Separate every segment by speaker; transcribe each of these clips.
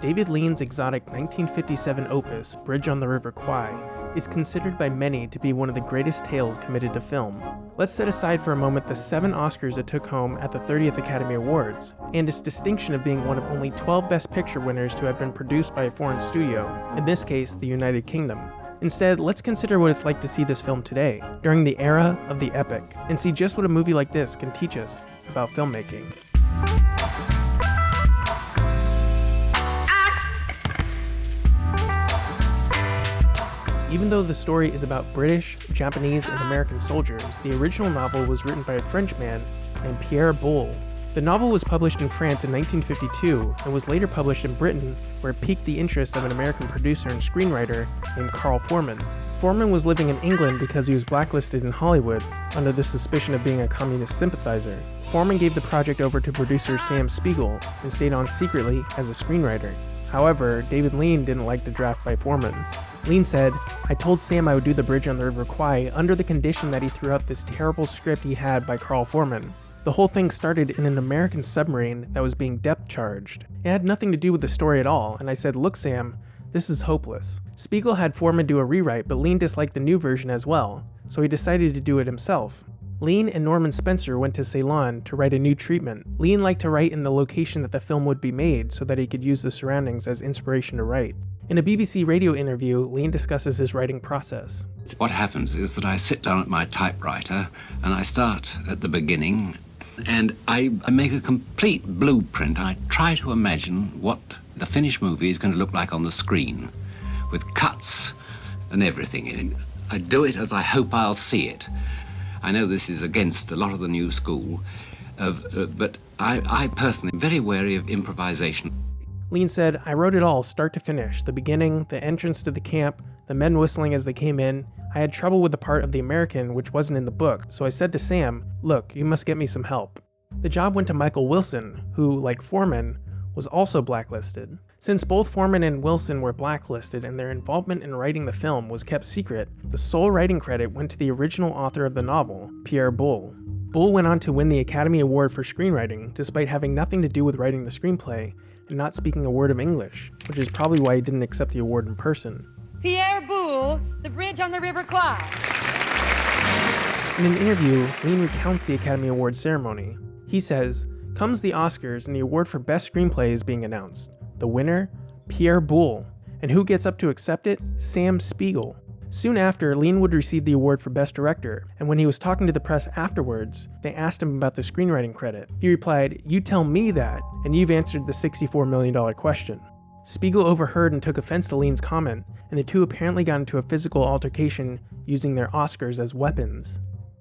Speaker 1: David Lean's exotic 1957 opus, Bridge on the River Kwai, is considered by many to be one of the greatest tales committed to film. Let's set aside for a moment the 7 Oscars it took home at the 30th Academy Awards, and its distinction of being one of only 12 Best Picture winners to have been produced by a foreign studio, in this case, the United Kingdom. Instead, let's consider what it's like to see this film today, during the era of the epic, and see just what a movie like this can teach us about filmmaking. Even though the story is about British, Japanese, and American soldiers, the original novel was written by a Frenchman named Pierre Boulle. The novel was published in France in 1952 and was later published in Britain, where it piqued the interest of an American producer and screenwriter named Carl Foreman. Foreman was living in England because he was blacklisted in Hollywood under the suspicion of being a communist sympathizer. Foreman gave the project over to producer Sam Spiegel and stayed on secretly as a screenwriter. However, David Lean didn't like the draft by Foreman. Lean said, "I told Sam I would do the Bridge on the River Kwai under the condition that he threw out this terrible script he had by Carl Foreman. The whole thing started in an American submarine that was being depth charged. It had nothing to do with the story at all, and I said, look Sam, this is hopeless." Spiegel had Foreman do a rewrite, but Lean disliked the new version as well, so he decided to do it himself. Lean and Norman Spencer went to Ceylon to write a new treatment. Lean liked to write in the location that the film would be made so that he could use the surroundings as inspiration to write. In a BBC radio interview, Lean discusses his writing process.
Speaker 2: What happens is that I sit down at my typewriter and I start at the beginning and I make a complete blueprint. I try to imagine what the finished movie is going to look like on the screen, with cuts and everything in it. I do it as I hope I'll see it. I know this is against a lot of the new school, but I personally am very wary of improvisation.
Speaker 1: Lean said, "I wrote it all, start to finish. The beginning, the entrance to the camp, the men whistling as they came in. I had trouble with the part of the American, which wasn't in the book, so I said to Sam, look, you must get me some help." The job went to Michael Wilson, who, like Foreman, was also blacklisted. Since both Foreman and Wilson were blacklisted and their involvement in writing the film was kept secret, the sole writing credit went to the original author of the novel, Pierre Boulle. Boulle went on to win the Academy Award for screenwriting, despite having nothing to do with writing the screenplay and not speaking a word of English, which is probably why he didn't accept the award in person.
Speaker 3: Pierre Boulle, The Bridge on the River Kwai.
Speaker 1: In an interview, Lean recounts the Academy Awards ceremony. He says, "Comes the Oscars and the award for Best Screenplay is being announced. The winner? Pierre Boulle. And who gets up to accept it? Sam Spiegel." Soon after, Lean would receive the award for Best Director, and when he was talking to the press afterwards, they asked him about the screenwriting credit. He replied, "You tell me that, and you've answered the $64 million question." Spiegel overheard and took offense to Lean's comment, and the two apparently got into a physical altercation using their Oscars as weapons.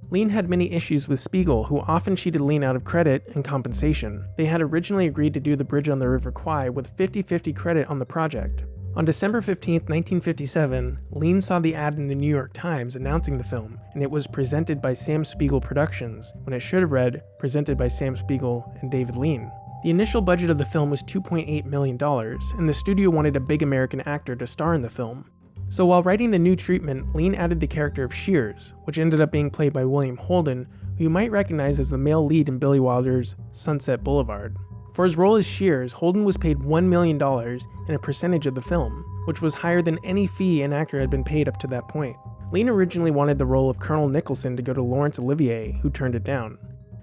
Speaker 1: Lean had many issues with Spiegel, who often cheated Lean out of credit and compensation. They had originally agreed to do the Bridge on the River Kwai with 50-50 credit on the project. On December 15, 1957, Lean saw the ad in the New York Times announcing the film, and it was presented by Sam Spiegel Productions, when it should have read, presented by Sam Spiegel and David Lean. The initial budget of the film was $2.8 million, and the studio wanted a big American actor to star in the film. So while writing the new treatment, Lean added the character of Shears, which ended up being played by William Holden, who you might recognize as the male lead in Billy Wilder's Sunset Boulevard. For his role as Shears, Holden was paid $1 million and a percentage of the film, which was higher than any fee an actor had been paid up to that point. Lean originally wanted the role of Colonel Nicholson to go to Laurence Olivier, who turned it down.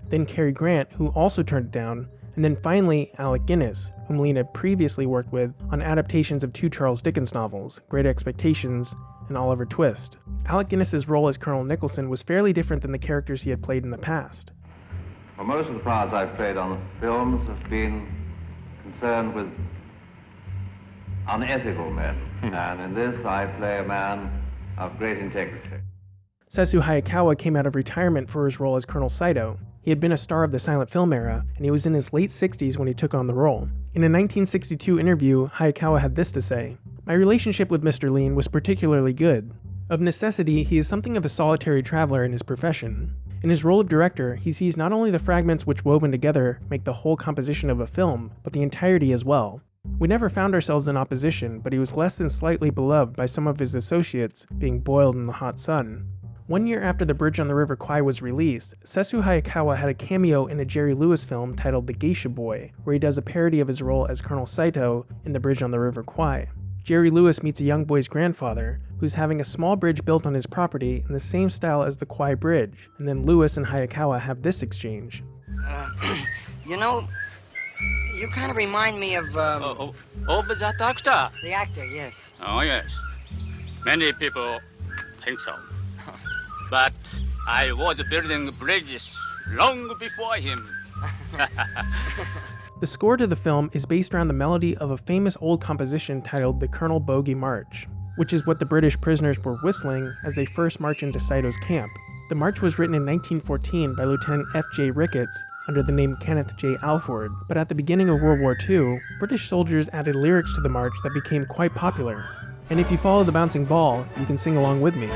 Speaker 1: Then Cary Grant, who also turned it down, and then finally Alec Guinness, whom Lean had previously worked with on adaptations of 2 Charles Dickens novels, Great Expectations and Oliver Twist. Alec Guinness's role as Colonel Nicholson was fairly different than the characters he had played in the past.
Speaker 4: Well, most of the parts I've played on films have been concerned with unethical men, and in this I play a man of great integrity.
Speaker 1: Sessue Hayakawa came out of retirement for his role as Colonel Saito. He had been a star of the silent film era, and he was in his late 60s when he took on the role. In a 1962 interview, Hayakawa had this to say, "My relationship with Mr. Lean was particularly good. Of necessity, he is something of a solitary traveler in his profession. In his role of director, he sees not only the fragments which woven together make the whole composition of a film, but the entirety as well. We never found ourselves in opposition, but he was less than slightly beloved by some of his associates, being boiled in the hot sun. 1 year after The Bridge on the River Kwai was released, Sesu Hayakawa had a cameo in a Jerry Lewis film titled The Geisha Boy, where he does a parody of his role as Colonel Saito in The Bridge on the River Kwai. Jerry Lewis meets a young boy's grandfather, who's having a small bridge built on his property in the same style as the Kwai Bridge, and then Lewis and Hayakawa have this exchange.
Speaker 5: You know, you kind of remind me of,
Speaker 6: that actor?
Speaker 5: the actor, yes.
Speaker 6: Oh, yes. Many people think so. But I was building bridges long before him.
Speaker 1: The score to the film is based around the melody of a famous old composition titled the Colonel Bogey March, which is what the British prisoners were whistling as they first march into Saito's camp. The march was written in 1914 by Lieutenant F.J. Ricketts under the name Kenneth J. Alford, but at the beginning of World War II, British soldiers added lyrics to the march that became quite popular. And if you follow the bouncing ball, you can sing along with me.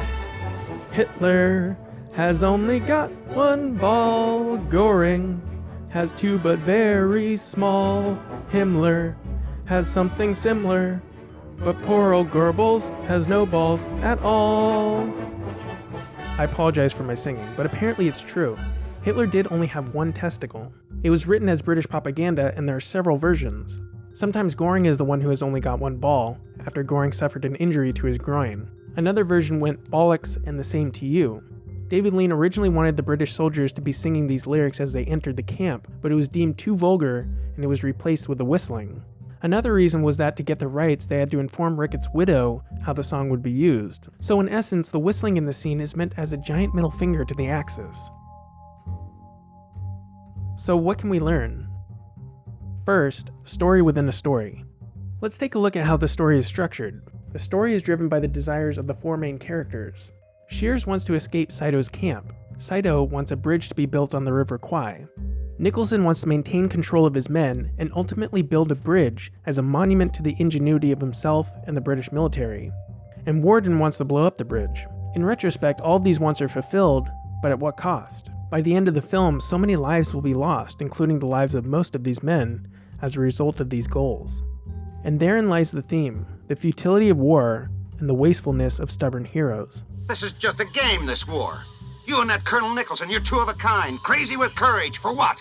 Speaker 1: Hitler has only got one ball, Göring has two but very small, Himmler has something similar, but poor old Goebbels has no balls at all. I apologize for my singing, but apparently it's true. Hitler did only have one testicle. It was written as British propaganda, and there are several versions. Sometimes Göring is the one who has only got one ball, after Göring suffered an injury to his groin. Another version went bollocks and the same to you. David Lean originally wanted the British soldiers to be singing these lyrics as they entered the camp, but it was deemed too vulgar and it was replaced with the whistling. Another reason was that to get the rights, they had to inform Ricketts' widow how the song would be used. So in essence, the whistling in the scene is meant as a giant middle finger to the Axis. So what can we learn? First, story within a story. Let's take a look at how the story is structured. The story is driven by the desires of the four main characters. Shears wants to escape Saito's camp. Saito wants a bridge to be built on the River Kwai. Nicholson wants to maintain control of his men and ultimately build a bridge as a monument to the ingenuity of himself and the British military. And Warden wants to blow up the bridge. In retrospect, all of these wants are fulfilled, but at what cost? By the end of the film, so many lives will be lost, including the lives of most of these men, as a result of these goals. And therein lies the theme, the futility of war and the wastefulness of stubborn heroes.
Speaker 7: This is just a game, this war. You and that Colonel Nicholson, you're two of a kind, crazy with courage, for what?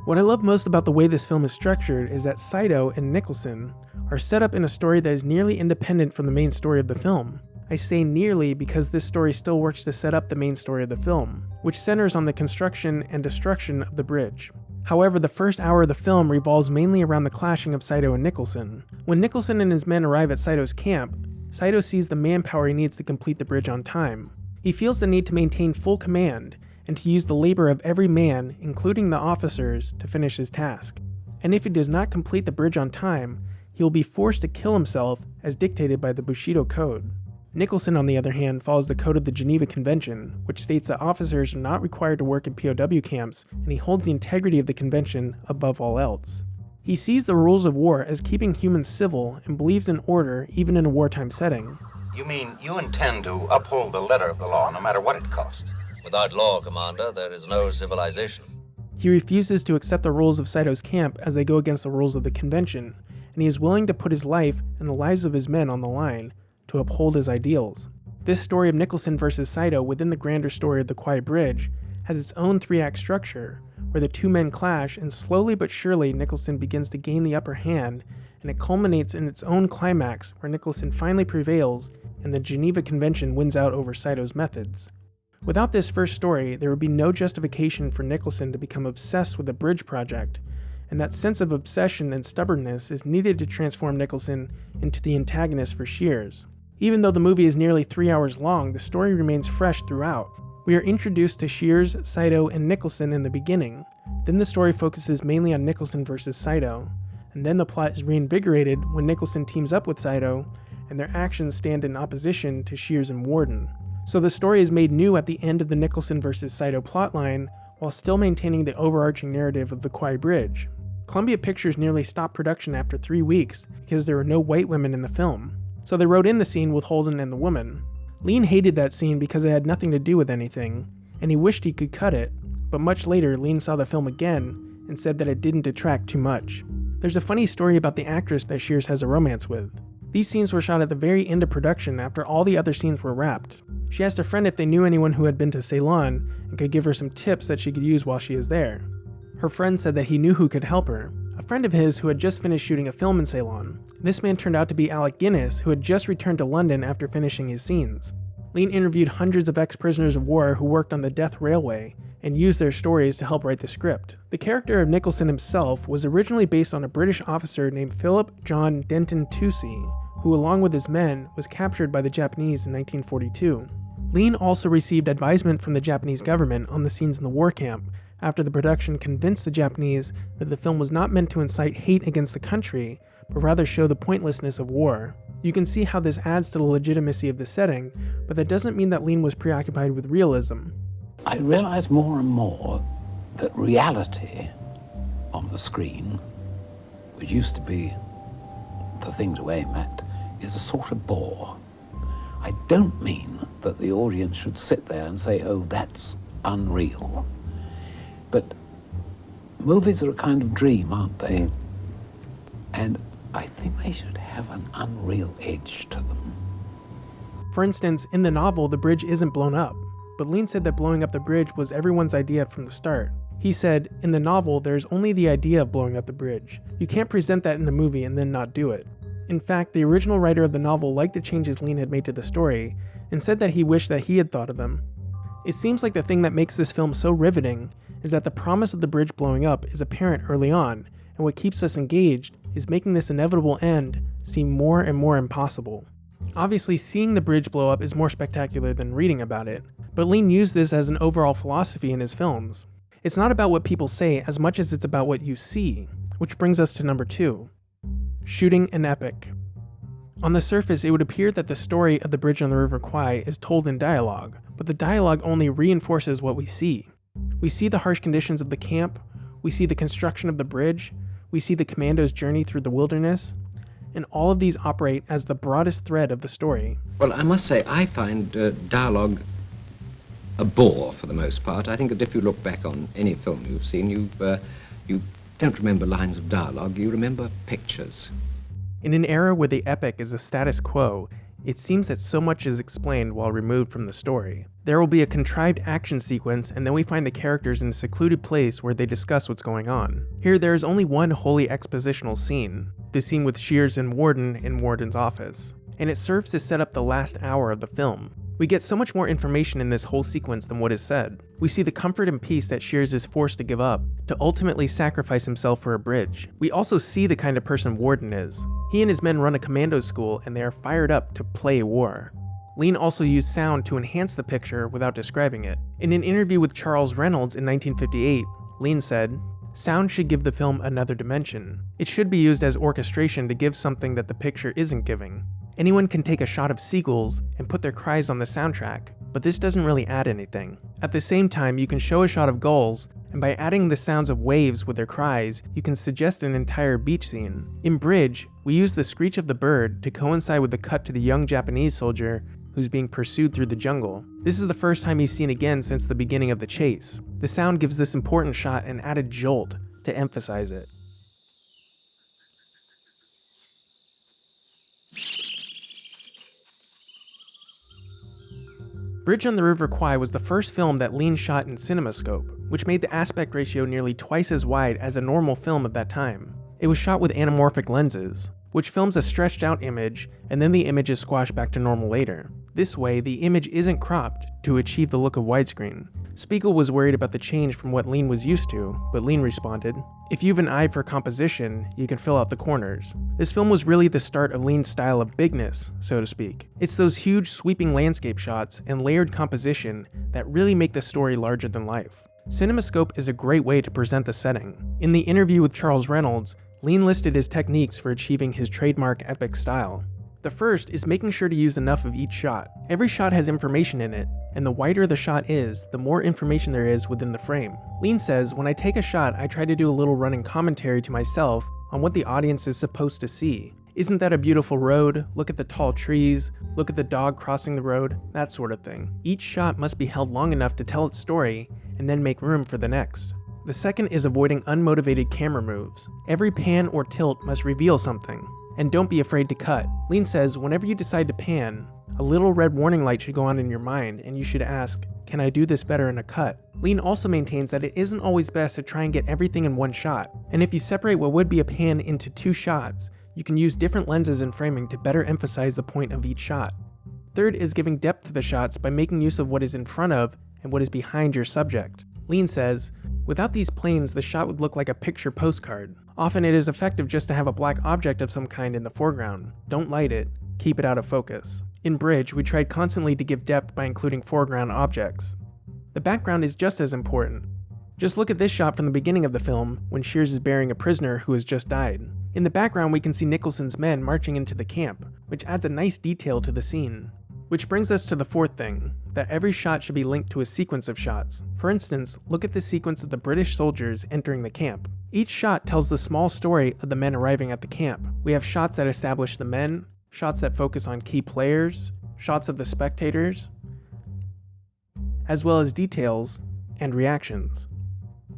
Speaker 1: What I love most about the way this film is structured is that Saito and Nicholson are set up in a story that is nearly independent from the main story of the film. I say nearly because this story still works to set up the main story of the film, which centers on the construction and destruction of the bridge. However, the first hour of the film revolves mainly around the clashing of Saito and Nicholson. When Nicholson and his men arrive at Saito's camp, Saito sees the manpower he needs to complete the bridge on time. He feels the need to maintain full command and to use the labor of every man, including the officers, to finish his task. And if he does not complete the bridge on time, he will be forced to kill himself as dictated by the Bushido Code. Nicholson, on the other hand, follows the code of the Geneva Convention, which states that officers are not required to work in POW camps, and he holds the integrity of the convention above all else. He sees the rules of war as keeping humans civil and believes in order even in a wartime setting.
Speaker 7: You mean you intend to uphold the letter of the law, no matter what it costs?
Speaker 8: Without law, Commander, there is no civilization.
Speaker 1: He refuses to accept the rules of Saito's camp as they go against the rules of the convention, and he is willing to put his life and the lives of his men on the line to uphold his ideals. This story of Nicholson versus Saito within the grander story of the Kwai Bridge has its own three-act structure, where the two men clash and slowly but surely Nicholson begins to gain the upper hand, and it culminates in its own climax where Nicholson finally prevails and the Geneva Convention wins out over Saito's methods. Without this first story, there would be no justification for Nicholson to become obsessed with the bridge project, and that sense of obsession and stubbornness is needed to transform Nicholson into the antagonist for Shears. Even though the movie is nearly 3 hours long, the story remains fresh throughout. We are introduced to Shears, Saito, and Nicholson in the beginning. Then the story focuses mainly on Nicholson versus Saito, and then the plot is reinvigorated when Nicholson teams up with Saito, and their actions stand in opposition to Shears and Warden. So the story is made new at the end of the Nicholson versus Saito plotline, while still maintaining the overarching narrative of the Kwai Bridge. Columbia Pictures nearly stopped production after 3 weeks because there were no white women in the film. So they wrote in the scene with Holden and the woman. Lean hated that scene because it had nothing to do with anything, and he wished he could cut it, but much later Lean saw the film again and said that it didn't detract too much. There's a funny story about the actress that Shears has a romance with. These scenes were shot at the very end of production after all the other scenes were wrapped. She asked a friend if they knew anyone who had been to Ceylon and could give her some tips that she could use while she is there. Her friend said that he knew who could help her, a friend of his who had just finished shooting a film in Ceylon. This man turned out to be Alec Guinness, who had just returned to London after finishing his scenes. Lean interviewed hundreds of ex-prisoners of war who worked on the Death Railway and used their stories to help write the script. The character of Nicholson himself was originally based on a British officer named Philip John Denton Toucey, who along with his men was captured by the Japanese in 1942. Lean also received advisement from the Japanese government on the scenes in the war camp after the production convinced the Japanese that the film was not meant to incite hate against the country, but rather show the pointlessness of war. You can see how this adds to the legitimacy of the setting, but that doesn't mean that Lean was preoccupied with realism.
Speaker 9: I realize more and more that reality on the screen, which used to be the thing to aim at, is a sort of bore. I don't mean that the audience should sit there and say, oh, that's unreal. But movies are a kind of dream, aren't they? And I think they should have an unreal edge to them.
Speaker 1: For instance, in the novel, the bridge isn't blown up, but Lean said that blowing up the bridge was everyone's idea from the start. He said, in the novel, there's only the idea of blowing up the bridge. You can't present that in the movie and then not do it. In fact, the original writer of the novel liked the changes Lean had made to the story, and said that he wished that he had thought of them. It seems like the thing that makes this film so riveting is that the promise of the bridge blowing up is apparent early on, and what keeps us engaged is making this inevitable end seem more and more impossible. Obviously, seeing the bridge blow up is more spectacular than reading about it, but Lean used this as an overall philosophy in his films. It's not about what people say as much as it's about what you see, which brings us to number 2. Shooting an epic. On the surface, it would appear that the story of the bridge on the River Kwai is told in dialogue, but the dialogue only reinforces what we see. We see the harsh conditions of the camp, we see the construction of the bridge, we see the commando's journey through the wilderness, and all of these operate as the broadest thread of the story.
Speaker 2: Well, I must say, I find dialogue a bore for the most part. I think that if you look back on any film you've seen, you don't remember lines of dialogue, you remember pictures.
Speaker 1: In an era where the epic is the status quo, it seems that so much is explained while removed from the story. There will be a contrived action sequence, and then we find the characters in a secluded place where they discuss what's going on. Here, there is only one wholly expositional scene, the scene with Shears and Warden in Warden's office, and it serves to set up the last hour of the film. We get so much more information in this whole sequence than what is said. We see the comfort and peace that Shears is forced to give up, to ultimately sacrifice himself for a bridge. We also see the kind of person Warden is. He and his men run a commando school, and they are fired up to play war. Lean also used sound to enhance the picture without describing it. In an interview with Charles Reynolds in 1958, Lean said, "Sound should give the film another dimension. It should be used as orchestration to give something that the picture isn't giving. Anyone can take a shot of seagulls and put their cries on the soundtrack, but this doesn't really add anything. At the same time, you can show a shot of gulls, and by adding the sounds of waves with their cries, you can suggest an entire beach scene. In Bridge, we use the screech of the bird to coincide with the cut to the young Japanese soldier who's being pursued through the jungle. This is the first time he's seen again since the beginning of the chase. The sound gives this important shot an added jolt to emphasize it." Bridge on the River Kwai was the first film that Lean shot in CinemaScope, which made the aspect ratio nearly twice as wide as a normal film of that time. It was shot with anamorphic lenses, which films a stretched out image, and then the image is squashed back to normal later. This way, the image isn't cropped to achieve the look of widescreen. Spiegel was worried about the change from what Lean was used to, but Lean responded, "If you've an eye for composition, you can fill out the corners." This film was really the start of Lean's style of bigness, so to speak. It's those huge sweeping landscape shots and layered composition that really make the story larger than life. CinemaScope is a great way to present the setting. In the interview with Charles Reynolds, Lean listed his techniques for achieving his trademark epic style. The first is making sure to use enough of each shot. Every shot has information in it, and the wider the shot is, the more information there is within the frame. Lean says, "When I take a shot, I try to do a little running commentary to myself on what the audience is supposed to see. Isn't that a beautiful road? Look at the tall trees, look at the dog crossing the road, that sort of thing." Each shot must be held long enough to tell its story, and then make room for the next. The second is avoiding unmotivated camera moves. Every pan or tilt must reveal something, and don't be afraid to cut. Lean says, whenever you decide to pan, A little red warning light should go on in your mind, and you should ask, can I do this better in a cut? Lean also maintains that it isn't always best to try and get everything in one shot, and if you separate what would be a pan into 2 shots, you can use different lenses and framing to better emphasize the point of each shot. Third is giving depth to the shots by making use of what is in front of and what is behind your subject. Lean says, without these planes, the shot would look like a picture postcard. Often it is effective just to have a black object of some kind in the foreground. Don't light it, keep it out of focus. In Bridge, we tried constantly to give depth by including foreground objects. The background is just as important. Just look at this shot from the beginning of the film, when Shears is burying a prisoner who has just died. In the background, we can see Nicholson's men marching into the camp, which adds a nice detail to the scene. Which brings us to the fourth thing, that every shot should be linked to a sequence of shots. For instance, look at the sequence of the British soldiers entering the camp. Each shot tells the small story of the men arriving at the camp. We have shots that establish the men, shots that focus on key players, shots of the spectators, as well as details and reactions.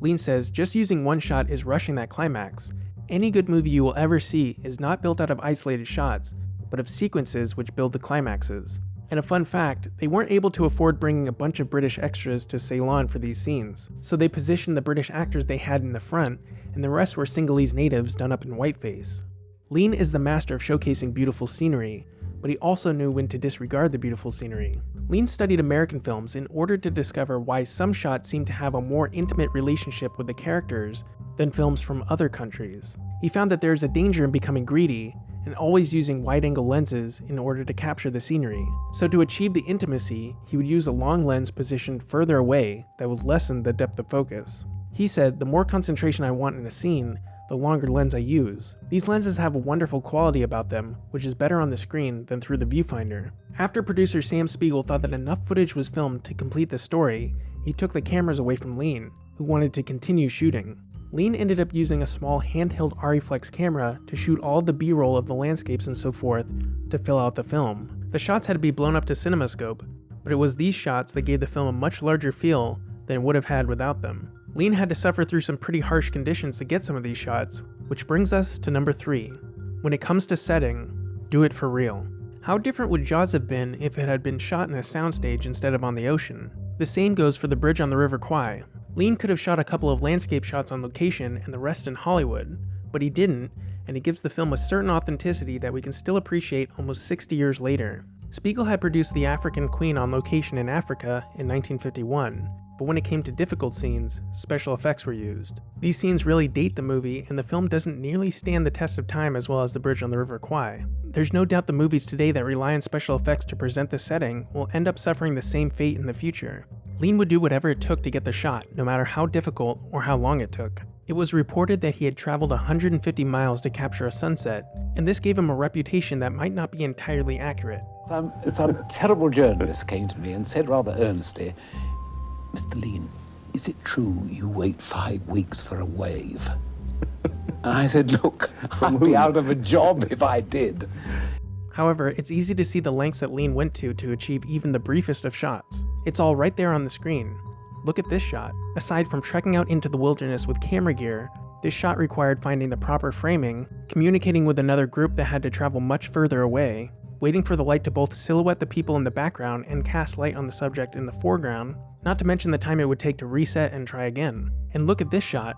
Speaker 1: Lean says just using one shot is rushing that climax. Any good movie you will ever see is not built out of isolated shots, but of sequences which build the climaxes. And a fun fact, they weren't able to afford bringing a bunch of British extras to Ceylon for these scenes, so they positioned the British actors they had in the front, and the rest were Sinhalese natives done up in whiteface. Lean is the master of showcasing beautiful scenery, but he also knew when to disregard the beautiful scenery. Lean studied American films in order to discover why some shots seem to have a more intimate relationship with the characters than films from other countries. He found that there is a danger in becoming greedy and always using wide-angle lenses in order to capture the scenery. So to achieve the intimacy, he would use a long lens positioned further away that would lessen the depth of focus. He said, the more concentration I want in a scene, the longer lens I use. These lenses have a wonderful quality about them, which is better on the screen than through the viewfinder. After producer Sam Spiegel thought that enough footage was filmed to complete the story, he took the cameras away from Lean, who wanted to continue shooting. Lean ended up using a small handheld Ariflex camera to shoot all the B-roll of the landscapes and so forth to fill out the film. The shots had to be blown up to CinemaScope, but it was these shots that gave the film a much larger feel than it would have had without them. Lean had to suffer through some pretty harsh conditions to get some of these shots, which brings us to number 3. When it comes to setting, do it for real. How different would Jaws have been if it had been shot in a soundstage instead of on the ocean? The same goes for the bridge on the River Kwai. Lean could have shot a couple of landscape shots on location and the rest in Hollywood, but he didn't, and it gives the film a certain authenticity that we can still appreciate almost 60 years later. Spiegel had produced The African Queen on location in Africa in 1951, but when it came to difficult scenes, special effects were used. These scenes really date the movie, and the film doesn't nearly stand the test of time as well as the bridge on the River Kwai. There's no doubt the movies today that rely on special effects to present the setting will end up suffering the same fate in the future. Lean would do whatever it took to get the shot, no matter how difficult or how long it took. It was reported that he had traveled 150 miles to capture a sunset, and this gave him a reputation that might not be entirely accurate.
Speaker 9: Some terrible journalist came to me and said rather earnestly, Mr. Lean, is it true you wait 5 weeks for a wave? And I said, look, I'd be out of a job if I did.
Speaker 1: However, it's easy to see the lengths that Lean went to achieve even the briefest of shots. It's all right there on the screen. Look at this shot. Aside from trekking out into the wilderness with camera gear, this shot required finding the proper framing, communicating with another group that had to travel much further away, waiting for the light to both silhouette the people in the background and cast light on the subject in the foreground, not to mention the time it would take to reset and try again. And look at this shot.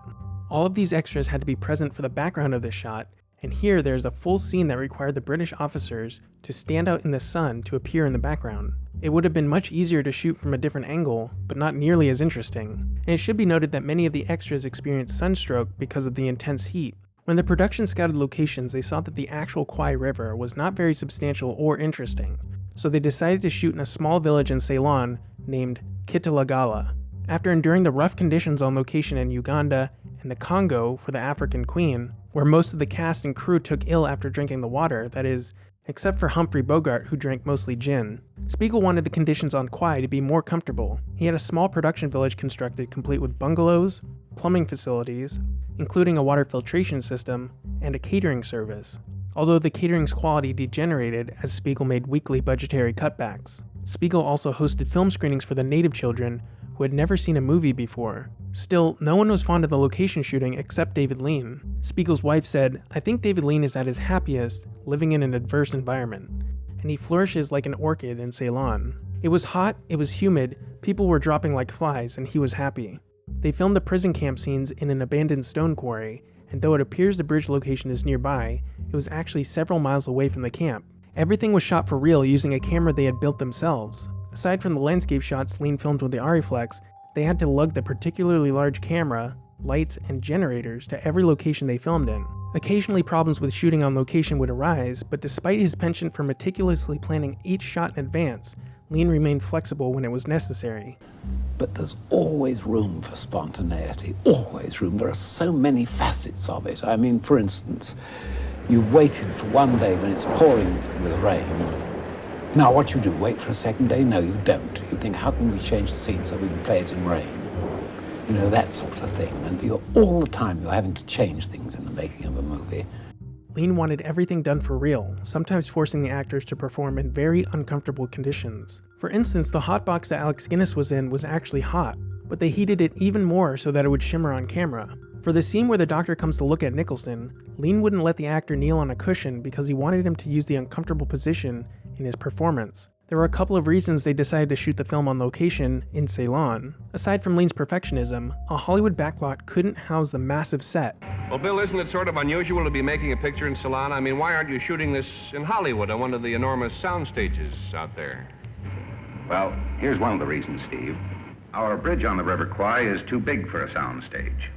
Speaker 1: All of these extras had to be present for the background of this shot, and here there's a full scene that required the British officers to stand out in the sun to appear in the background. It would have been much easier to shoot from a different angle, but not nearly as interesting. And it should be noted that many of the extras experienced sunstroke because of the intense heat. When the production scouted locations, they saw that the actual Kwai River was not very substantial or interesting, so they decided to shoot in a small village in Ceylon named Kitulagala. After enduring the rough conditions on location in Uganda and the Congo for the African Queen, where most of the cast and crew took ill after drinking the water, that is, except for Humphrey Bogart, who drank mostly gin, Spiegel wanted the conditions on Kwai to be more comfortable. He had a small production village constructed complete with bungalows, plumbing facilities, including a water filtration system, and a catering service. Although the catering's quality degenerated as Spiegel made weekly budgetary cutbacks. Spiegel also hosted film screenings for the native children who had never seen a movie before. Still, no one was fond of the location shooting except David Lean. Spiegel's wife said, "I think David Lean is at his happiest living in an adverse environment." and he flourishes like an orchid in Ceylon. It was hot, it was humid, people were dropping like flies, and he was happy. They filmed the prison camp scenes in an abandoned stone quarry, and though it appears the bridge location is nearby, it was actually several miles away from the camp. Everything was shot for real using a camera they had built themselves. Aside from the landscape shots Lean filmed with the Ariflex, they had to lug the particularly large camera, lights, and generators to every location they filmed in. Occasionally problems with shooting on location would arise, but despite his penchant for meticulously planning each shot in advance, Lean remained flexible when it was necessary.
Speaker 9: But there's always room for spontaneity, always room. There are so many facets of it. I mean, for instance, you've waited for one day when it's pouring with rain. Now what you do, wait for a second day? No, you don't. You think, how can we change the scene so we can play it in rain? You know, that sort of thing. And all the time you're having to change things in the making of a movie.
Speaker 1: Lean wanted everything done for real, sometimes forcing the actors to perform in very uncomfortable conditions. For instance, the hot box that Alex Guinness was in was actually hot, but they heated it even more so that it would shimmer on camera. For the scene where the doctor comes to look at Nicholson, Lean wouldn't let the actor kneel on a cushion because he wanted him to use the uncomfortable position in his performance. There were a couple of reasons they decided to shoot the film on location in Ceylon. Aside from Lean's perfectionism, a Hollywood backlot couldn't house the massive set.
Speaker 10: Well, Bill, isn't it sort of unusual to be making a picture in Ceylon? I mean, why aren't you shooting this in Hollywood on one of the enormous sound stages out there?
Speaker 11: Well, here's one of the reasons, Steve. Our bridge on the River Kwai is too big for a sound stage.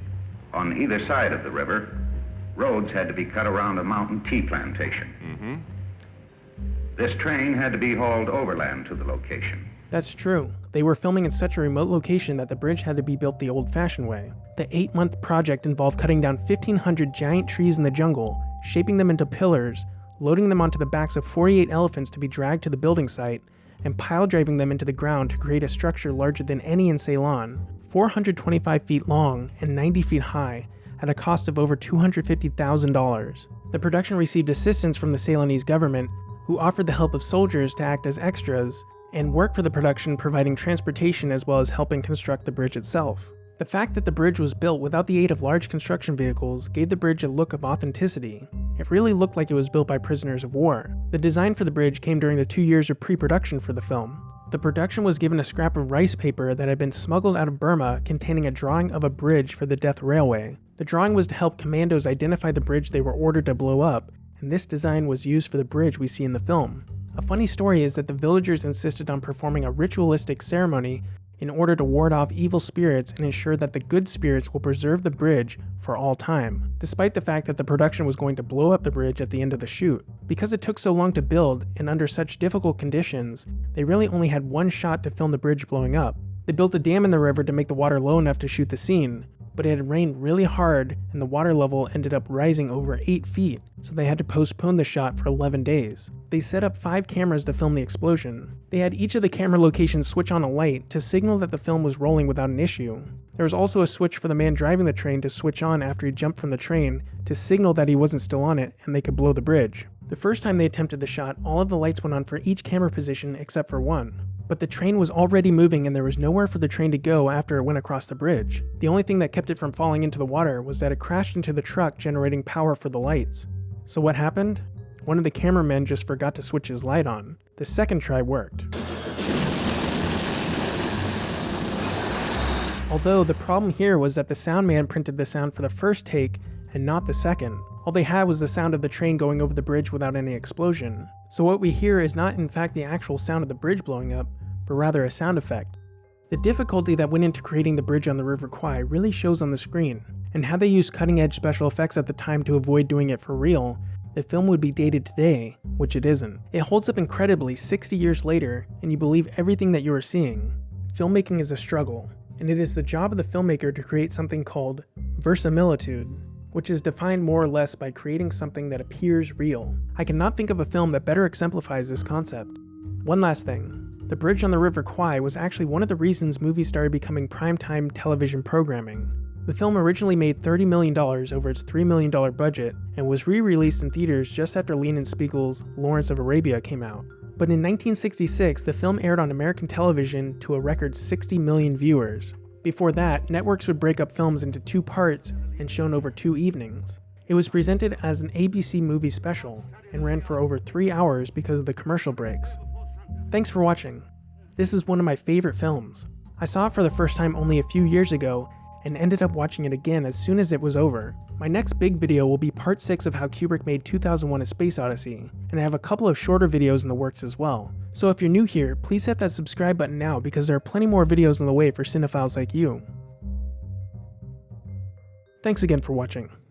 Speaker 11: On either side of the river, roads had to be cut around a mountain tea plantation.
Speaker 10: Mm-hmm.
Speaker 11: This train had to be hauled overland to the location.
Speaker 1: That's true. They were filming in such a remote location that the bridge had to be built the old-fashioned way. The 8-month project involved cutting down 1,500 giant trees in the jungle, shaping them into pillars, loading them onto the backs of 48 elephants to be dragged to the building site, and pile driving them into the ground to create a structure larger than any in Ceylon, 425 feet long and 90 feet high, at a cost of over $250,000. The production received assistance from the Ceylonese government, who offered the help of soldiers to act as extras, and work for the production providing transportation as well as helping construct the bridge itself. The fact that the bridge was built without the aid of large construction vehicles gave the bridge a look of authenticity. It really looked like it was built by prisoners of war. The design for the bridge came during the 2 years of pre-production for the film. The production was given a scrap of rice paper that had been smuggled out of Burma containing a drawing of a bridge for the Death Railway. The drawing was to help commandos identify the bridge they were ordered to blow up, and this design was used for the bridge we see in the film. A funny story is that the villagers insisted on performing a ritualistic ceremony in order to ward off evil spirits and ensure that the good spirits will preserve the bridge for all time, despite the fact that the production was going to blow up the bridge at the end of the shoot. Because it took so long to build and under such difficult conditions, they really only had one shot to film the bridge blowing up. They built a dam in the river to make the water low enough to shoot the scene, but it had rained really hard and the water level ended up rising over 8 feet, so they had to postpone the shot for 11 days. They set up 5 cameras to film the explosion. They had each of the camera locations switch on a light to signal that the film was rolling without an issue. There was also a switch for the man driving the train to switch on after he jumped from the train to signal that he wasn't still on it and they could blow the bridge. The first time they attempted the shot, all of the lights went on for each camera position except for one. But the train was already moving and there was nowhere for the train to go after it went across the bridge. The only thing that kept it from falling into the water was that it crashed into the truck generating power for the lights. So what happened? One of the cameramen just forgot to switch his light on. The second try worked. Although the problem here was that the sound man printed the sound for the first take and not the second. All they had was the sound of the train going over the bridge without any explosion. So what we hear is not in fact the actual sound of the bridge blowing up, but rather a sound effect. The difficulty that went into creating the bridge on the River Kwai really shows on the screen, and had they used cutting-edge special effects at the time to avoid doing it for real, the film would be dated today, which it isn't. It holds up incredibly 60 years later, and you believe everything that you are seeing. Filmmaking is a struggle, and it is the job of the filmmaker to create something called verisimilitude, which is defined more or less by creating something that appears real. I cannot think of a film that better exemplifies this concept. One last thing. The bridge on the River Kwai was actually one of the reasons movies started becoming primetime television programming. The film originally made $30 million over its $3 million budget and was re-released in theaters just after Lean and Spiegel's Lawrence of Arabia came out. But in 1966, the film aired on American television to a record 60 million viewers. Before that, networks would break up films into 2 parts and shown over 2 evenings. It was presented as an ABC movie special and ran for over 3 hours because of the commercial breaks. Thanks for watching. This is one of my favorite films. I saw it for the first time only a few years ago and ended up watching it again as soon as it was over. My next big video will be part 6 of how Kubrick made 2001: A Space Odyssey, and I have a couple of shorter videos in the works as well. So if you're new here, please hit that subscribe button now because there are plenty more videos on the way for cinephiles like you. Thanks again for watching.